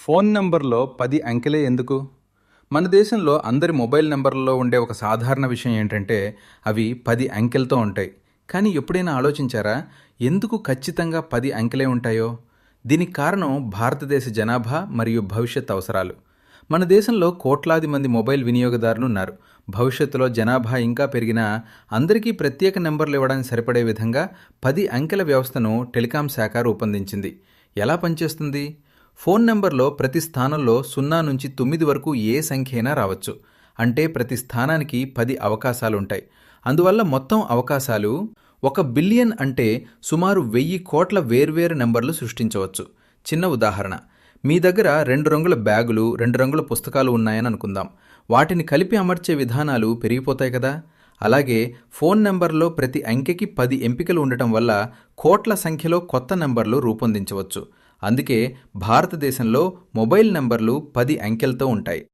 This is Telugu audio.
ఫోన్ నంబర్లో 10 అంకెలే ఎందుకు? మన దేశంలో అందరి మొబైల్ నంబర్లలో ఉండే ఒక సాధారణ విషయం ఏంటంటే అవి 10 అంకెలతో ఉంటాయి. కానీ ఎప్పుడైనా ఆలోచించారా? ఎందుకు ఖచ్చితంగా 10 అంకెలే ఉంటాయో? దీనికి కారణం భారతదేశ జనాభా మరియు భవిష్యత్ అవసరాలు. మన దేశంలో కోట్లాది మంది మొబైల్ వినియోగదారులు ఉన్నారు. భవిష్యత్తులో జనాభా ఇంకా పెరిగినా అందరికీ ప్రత్యేక నెంబర్లు ఇవ్వడానికి సరిపడే విధంగా 10 అంకెల వ్యవస్థను టెలికాం శాఖ రూపొందించింది. ఎలా పనిచేస్తుంది? ఫోన్ నెంబర్లో ప్రతి స్థానంలో 0 నుంచి 9 వరకు ఏ సంఖ్య అయినా రావచ్చు. అంటే ప్రతి స్థానానికి 10 అవకాశాలుంటాయి. అందువల్ల మొత్తం అవకాశాలు 1 బిలియన్, అంటే సుమారు 1000 కోట్ల వేర్వేరు నెంబర్లు సృష్టించవచ్చు. చిన్న ఉదాహరణ, మీ దగ్గర 2 రంగుల బ్యాగులు, 2 రంగుల పుస్తకాలు ఉన్నాయని అనుకుందాం. వాటిని కలిపి అమర్చే విధానాలు పెరిగిపోతాయి కదా. అలాగే ఫోన్ నెంబర్లో ప్రతి అంకెకి 10 ఎంపికలు ఉండటం వల్ల కోట్ల సంఖ్యలో కొత్త నెంబర్లు రూపొందించవచ్చు. అందుకే భారతదేశంలో మొబైల్ నంబర్లు 10 అంకెలతో ఉంటాయి.